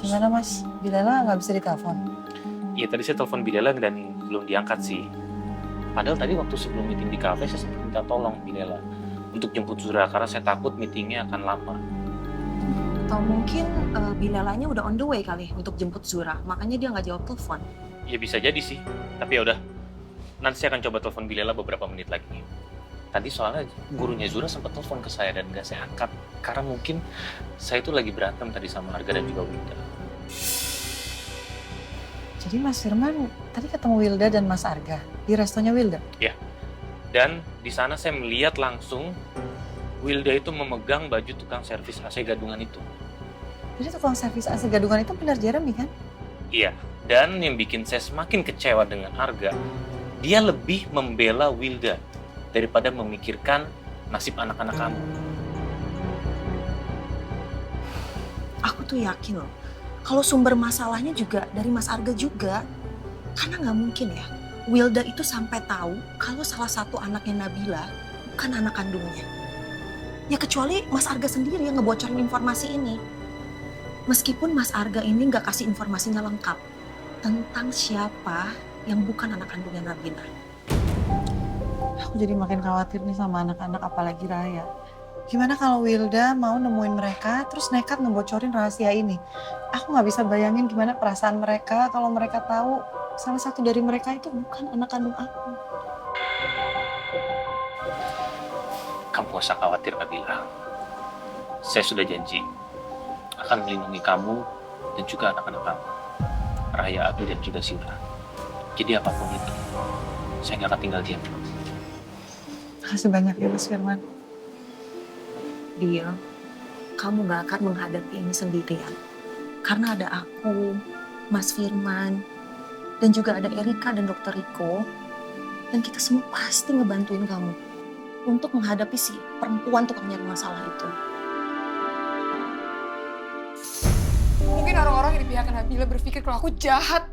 Gimana Mas? Bilela nggak bisa ditelepon? Iya, tadi saya telepon Bilela dan belum diangkat sih. Padahal tadi waktu sebelum meeting di kafe saya sempat minta tolong Bilela untuk jemput Zura karena saya takut meetingnya akan lama. Atau mungkin Bilalanya udah on the way kali untuk jemput Zura, makanya dia nggak jawab telepon. Ya bisa jadi sih, tapi ya udah. Nanti saya akan coba telepon Bilela beberapa menit lagi. Tadi soalnya gurunya Zura sempat telepon ke saya dan nggak saya angkat karena mungkin saya itu lagi berantem tadi sama Arga dan juga Wilda. Jadi Mas Firman tadi ketemu Wilda dan Mas Arga di restonya Wilda? Dan di sana saya melihat langsung Wilda itu memegang baju tukang servis AC gadungan itu. Jadi tukang servis AC gadungan itu benar Jeremy kan? Iya, dan yang bikin saya semakin kecewa dengan Arga, dia lebih membela Wilda daripada memikirkan nasib anak-anak kamu. Aku tuh yakin loh, kalau sumber masalahnya juga dari Mas Arga juga. Karena nggak mungkin ya, Wilda itu sampai tahu kalau salah satu anaknya Nabila bukan anak kandungnya. Ya kecuali Mas Arga sendiri yang ngebocorin informasi ini. Meskipun Mas Arga ini nggak kasih informasinya lengkap tentang siapa yang bukan anak kandungnya Nabila. Aku jadi makin khawatir nih sama anak-anak apalagi Raya. Gimana kalau Wilda mau nemuin mereka terus nekat ngebocorin rahasia ini? Aku nggak bisa bayangin gimana perasaan mereka kalau mereka tahu salah satu dari mereka itu bukan anak kandung aku. Kamu gak usah khawatir, Nabila. Saya sudah janji akan melindungi kamu dan juga anak-anak kamu, Raya, Abi, dan juga Zura. Jadi apapun itu, saya gak akan tinggal diam. Makasih banyak ya Mas Firman. Dia, kamu gak akan menghadapi ini sendirian. Karena ada aku, Mas Firman, dan juga ada Erika dan Dokter Riko. Dan kita semua pasti ngebantuin kamu untuk menghadapi si perempuan tukang nyari masalah itu. Mungkin orang-orang yang di pihak Nabila berpikir kalau aku jahat.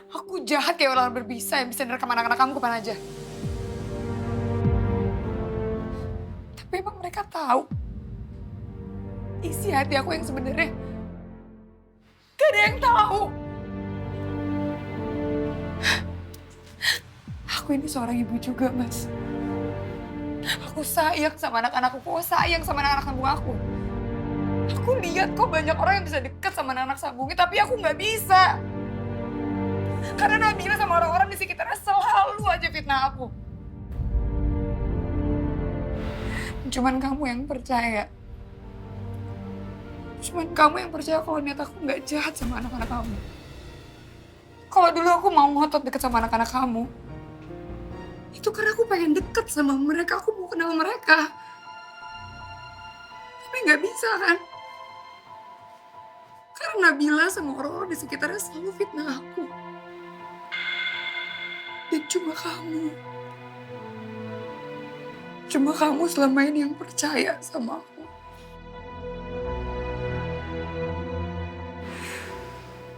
Aku jahat kayak ular berbisa yang bisa nerekam anak-anak kamu kapan aja. Tapi emang mereka tahu isi hati aku yang sebenarnya. Gak ada yang tahu. Aku ini seorang ibu juga, Mas. Aku sayang sama anak-anakku, aku sayang sama anak-anak sambung aku. Aku lihat kok banyak orang yang bisa deket sama anak-anak sambungnya, tapi aku nggak bisa. Karena Nabila sama orang-orang di sekitarnya selalu aja fitnah aku. Cuman kamu yang percaya. Cuman kamu yang percaya kalau niat aku nggak jahat sama anak-anak kamu. Kalau dulu aku mau ngotot deket sama anak-anak kamu, itu karena aku pengen deket sama mereka, aku mau kenal mereka. Tapi nggak bisa kan? Karena Nabila sama orang-orang di sekitarnya selalu fitnah aku. Dan cuma kamu. Cuma kamu selama ini yang percaya sama aku.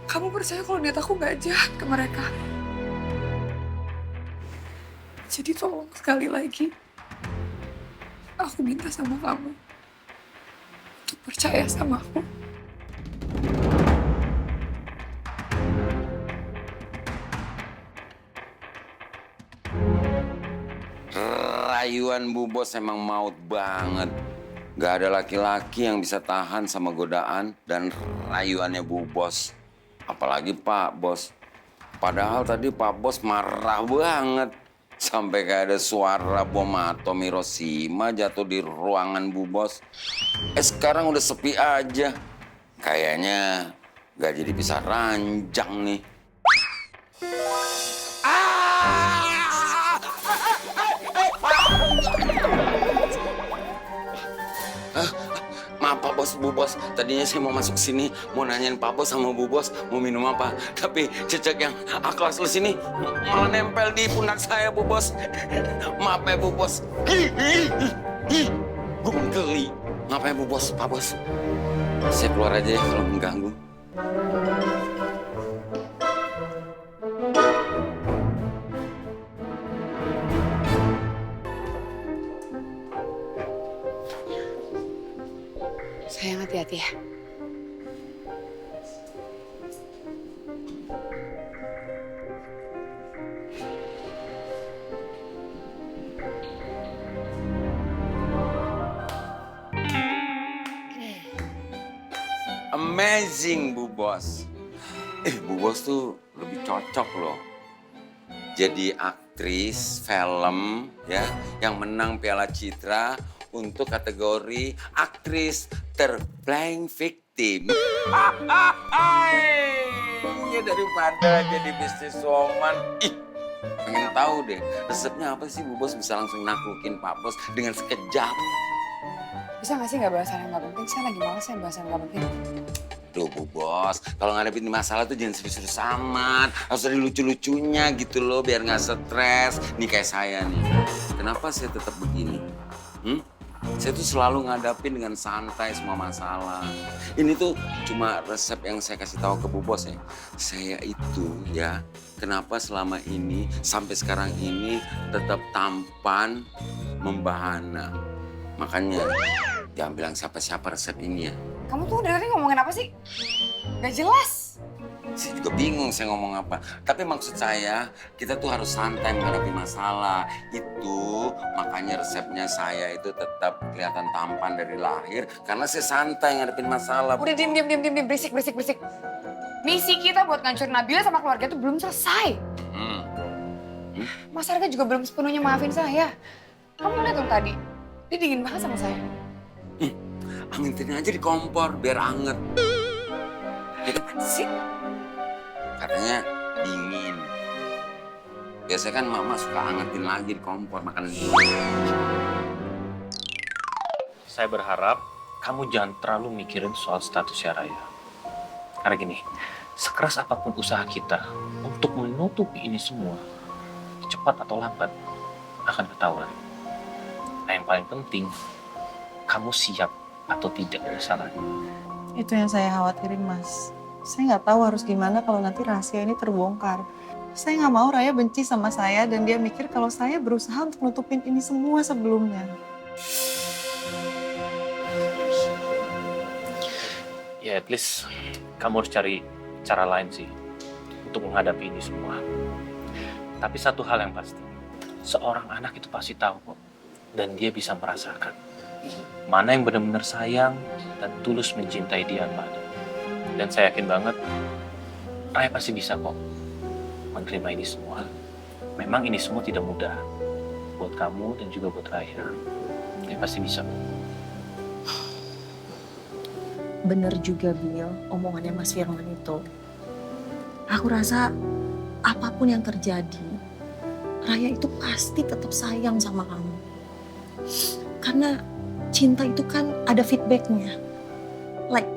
Kamu percaya kalau niat aku nggak jahat ke mereka. Jadi tolong sekali lagi, aku minta sama kamu untuk percaya sama aku. Rayuan Bu Bos emang maut banget. Gak ada laki-laki yang bisa tahan sama godaan dan rayuannya Bu Bos. Apalagi Pak Bos. Padahal tadi Pak Bos marah banget. Sampai kayak ada suara bom atom Hiroshima jatuh di ruangan Bu Bos. Sekarang udah sepi aja. Kayaknya gak jadi bisa ranjang nih. Maaf Pak Bos, Bu Bos. Tadinya saya mau masuk sini, mau nanyain Pak Bos sama Bu Bos mau minum apa. Tapi cecek yang kelas lu sini malah nempel di pundak saya, Bu Bos. Maaf ya, Bu Bos. Gue menggeli. Maaf ya, Bu Bos, Pak Bos. Saya keluar aja ya kalau mengganggu. Sayang, hati-hati ya. amazing Bu Bos. Bu Bos tuh lebih cocok loh jadi aktris film ya yang menang Piala Citra untuk kategori aktris terplaying victim. Ya daripada jadi businesswoman. Pengen tahu deh resepnya apa sih Bu Bos bisa langsung naklukin Pak Bos dengan sekejap. Bisa gak sih gak bahas yang gak penting? Saya lagi males ya bahas yang gak penting. Duh Bu Bos, kalau ngadepin masalah tuh jangan serius-serius amat. Harus ada lucu-lucunya gitu loh biar gak stres. Nih kayak saya nih, kenapa saya tetap begini? Saya tuh selalu ngadapin dengan santai semua masalah. Ini tuh cuma resep yang saya kasih tahu ke Bu Bos ya. Saya itu ya, kenapa selama ini sampai sekarang ini tetap tampan membahana. Makanya jangan bilang siapa-siapa resep ini ya. Kamu tuh dari tadi ngomongin apa sih? Gak jelas. Saya juga bingung saya ngomong apa. Tapi maksud saya, kita tuh harus santai menghadapi masalah. Itu makanya resepnya saya itu tetap kelihatan tampan dari lahir. Karena saya santai ngadepin masalah. Udah diem, berisik. Misi kita buat ngancurin Nabila sama keluarga itu belum selesai. Mas Arga juga belum sepenuhnya maafin saya. Kamu lihat dong tadi, dia dingin banget sama saya. Angetin aja di kompor biar anget. Ya kan sih? Katanya dingin. Biasanya kan mama suka angetin lagi di kompor makan dingin. Saya berharap kamu jangan terlalu mikirin soal statusnya Raya. Karena gini, sekeras apapun usaha kita untuk menutupi ini semua, cepat atau lambat akan ketahuan. Nah yang paling penting, kamu siap atau tidak ada salahnya. Itu yang saya khawatirin, Mas. Saya nggak tahu harus gimana kalau nanti rahasia ini terbongkar. Saya nggak mau Raya benci sama saya dan dia mikir kalau saya berusaha untuk nutupin ini semua sebelumnya. Ya at least kamu harus cari cara lain sih untuk menghadapi ini semua. Tapi satu hal yang pasti, seorang anak itu pasti tahu kok. Dan dia bisa merasakan mana yang benar-benar sayang dan tulus mencintai dia pada. Dan saya yakin banget Raya pasti bisa kok menerima ini semua. Memang ini semua tidak mudah buat kamu dan juga buat Raya. Dia pasti bisa. Bener juga Bill, omongannya Mas Firman itu. Aku rasa apapun yang terjadi, Raya itu pasti tetap sayang sama kamu. Karena cinta itu kan ada feedbacknya. Like,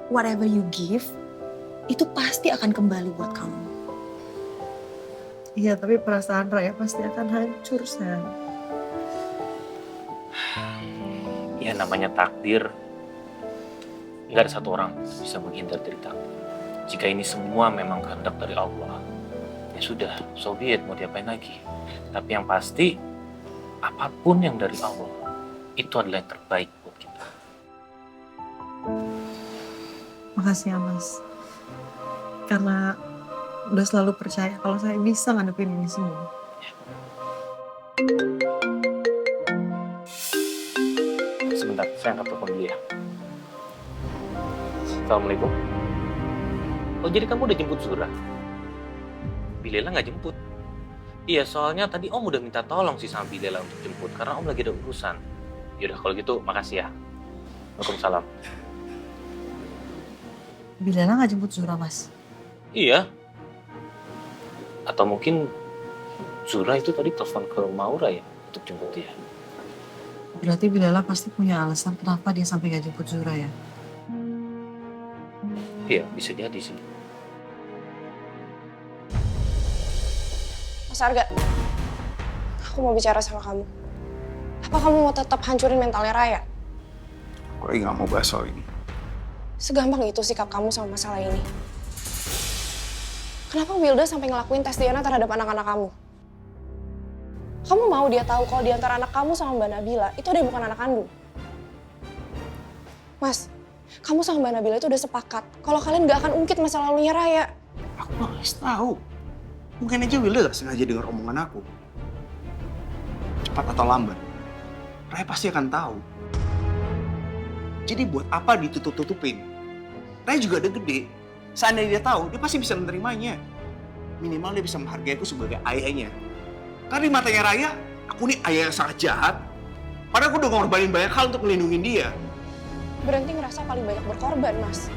whatever you give, itu pasti akan kembali buat kamu. Iya, tapi perasaan Raya pasti akan hancur, sayang. Ya namanya takdir. Nggak ada satu orang bisa menghindar dari takdir. Jika ini semua memang kehendak dari Allah, ya sudah, so be it, mau diapain lagi. Tapi yang pasti, apapun yang dari Allah, itu adalah yang terbaik buat kita. Makasih ya, Mas. Karena udah selalu percaya kalau saya bisa ngadepin ini semua. Sebentar, saya angkat telepon dulu ya. Assalamualaikum. Oh jadi kamu udah jemput Zura? Bilela nggak jemput? Iya soalnya tadi Om udah minta tolong sih sama Bilela untuk jemput karena Om lagi ada urusan. Yaudah kalau gitu makasih ya. Waalaikumsalam. Bilela nggak jemput Zura, Mas? Iya. Atau mungkin Zura itu tadi telepon ke Maura ya untuk jemput dia. Berarti Bilela pasti punya alasan kenapa dia sampai nggak jemput Zura ya? Iya bisa jadi sih. Mas Arga, aku mau bicara sama kamu. Apa kamu mau tetap hancurin mentalnya Raya? Aku lagi gak mau bahas soal ini. Segampang itu sikap kamu sama masalah ini. Kenapa Wilda sampai ngelakuin tes DNA terhadap anak-anak kamu? Kamu mau dia tahu kalau di antara anak kamu sama Mbak Nabila itu ada yang bukan anak kandung? Mas, kamu sama Mbak Nabila itu udah sepakat kalau kalian gak akan ungkit masa lalunya Raya. Aku harus tahu. Mungkin aja Wilda gak sengaja dengar omongan aku. Cepat atau lambat, Raya pasti akan tahu. Jadi buat apa ditutup-tutupin? Raya juga udah gede. Seandainya dia tahu, dia pasti bisa menerimanya. Minimal dia bisa menghargai aku sebagai ayahnya. Karena di matanya Raya, aku nih ayah yang sangat jahat. Padahal aku udah ngorbanin banyak hal untuk melindungi dia. Berhenti ngerasa paling banyak berkorban, Mas.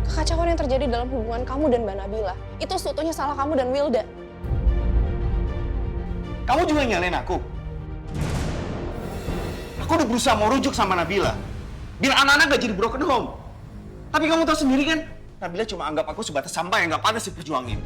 Kekacauan yang terjadi dalam hubungan kamu dan Mbak Nabila, itu seutuhnya salah kamu dan Wilda. Kamu juga nyalain aku. Aku udah berusaha mau rujuk sama Nabila. Biar anak-anak gak jadi broken home. Tapi kamu tahu sendiri kan, Nabila cuma anggap aku sebatas sampah yang gak pantas diperjuangin.